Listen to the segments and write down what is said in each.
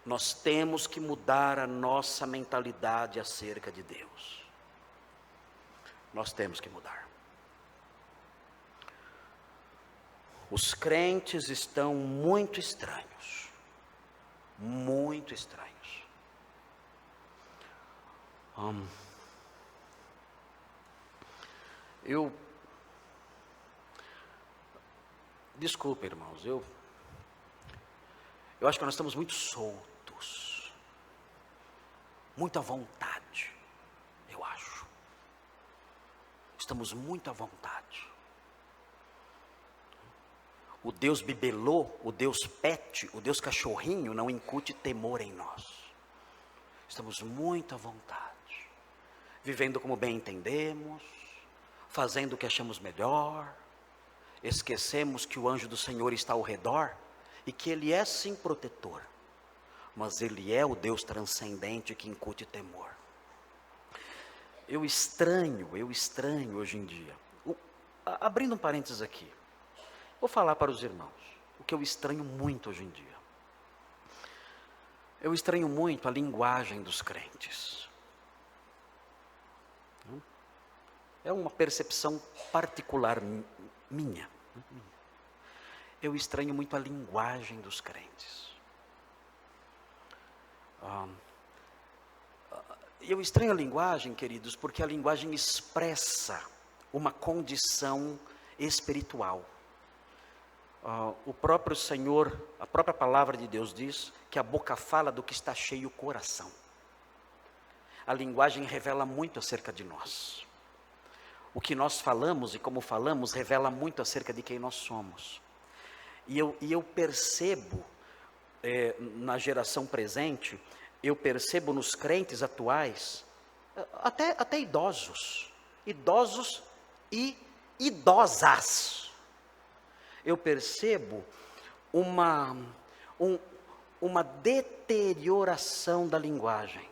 Nós temos que mudar a nossa mentalidade acerca de Deus. Nós temos que mudar. Os crentes estão muito estranhos. Muito estranhos. Desculpa, irmãos, eu acho que nós estamos muito soltos, muito à vontade, eu acho. Estamos muito à vontade. O Deus bibelô, o Deus pet, o Deus cachorrinho não incute temor em nós. Estamos muito à vontade, vivendo como bem entendemos, fazendo o que achamos melhor. Esquecemos que o anjo do Senhor está ao redor e que Ele é sim protetor, mas Ele é o Deus transcendente que incute temor. Eu estranho hoje em dia. Abrindo um parênteses aqui, vou falar para os irmãos o que eu estranho muito hoje em dia. Eu estranho muito a linguagem dos crentes. É uma percepção particular minha. Eu estranho muito a linguagem dos crentes. Eu estranho a linguagem, queridos, porque a linguagem expressa uma condição espiritual. O próprio Senhor, a própria palavra de Deus diz que a boca fala do que está cheio o coração. A linguagem revela muito acerca de nós. O que nós falamos e como falamos revela muito acerca de quem nós somos. E eu percebo, na geração presente, eu percebo nos crentes atuais, até idosos e idosas. Eu percebo uma deterioração da linguagem.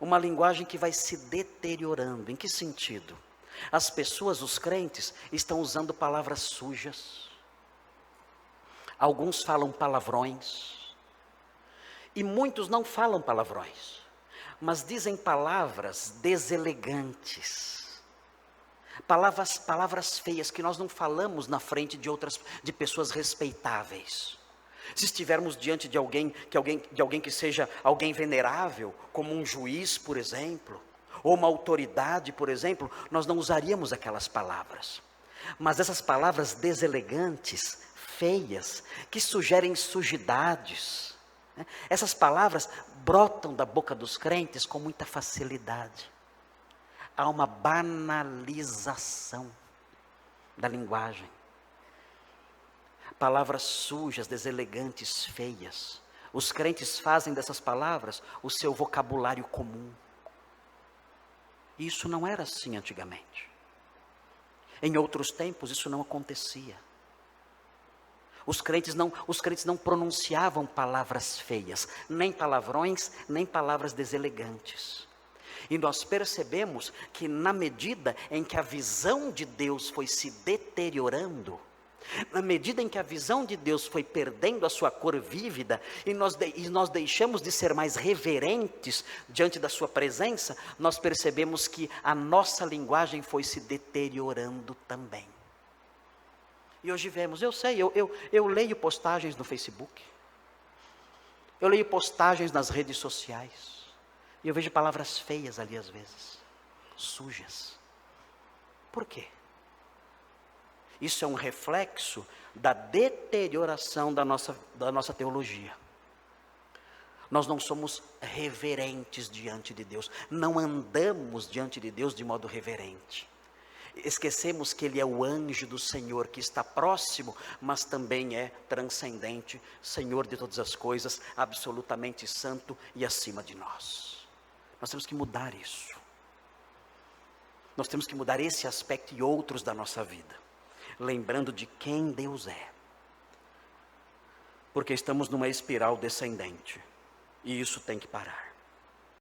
Uma linguagem que vai se deteriorando. Em que sentido? As pessoas, os crentes, estão usando palavras sujas. Alguns falam palavrões. E muitos não falam palavrões, mas dizem palavras deselegantes. Palavras feias que nós não falamos na frente de pessoas respeitáveis. Se estivermos diante de alguém que seja alguém venerável, como um juiz, por exemplo, ou uma autoridade, por exemplo, nós não usaríamos aquelas palavras. Mas essas palavras deselegantes, feias, que sugerem sujidades, essas palavras brotam da boca dos crentes com muita facilidade. Há uma banalização da linguagem. Palavras sujas, deselegantes, feias. Os crentes fazem dessas palavras o seu vocabulário comum. Isso não era assim antigamente. Em outros tempos isso não acontecia. Os crentes não pronunciavam palavras feias, nem palavrões, nem palavras deselegantes. E nós percebemos que na medida em que a visão de Deus foi se deteriorando, na medida em que a visão de Deus foi perdendo a sua cor vívida, e nós deixamos de ser mais reverentes diante da sua presença, nós percebemos que a nossa linguagem foi se deteriorando também. E hoje vemos, eu leio postagens no Facebook, eu leio postagens nas redes sociais, e eu vejo palavras feias ali às vezes, sujas. Por quê? Isso é um reflexo da deterioração da nossa teologia. Nós não somos reverentes diante de Deus, não andamos diante de Deus de modo reverente. Esquecemos que Ele é o anjo do Senhor, que está próximo, mas também é transcendente, Senhor de todas as coisas, absolutamente santo e acima de nós. Nós temos que mudar isso. Nós temos que mudar esse aspecto e outros da nossa vida, lembrando de quem Deus é. Porque estamos numa espiral descendente, e isso tem que parar.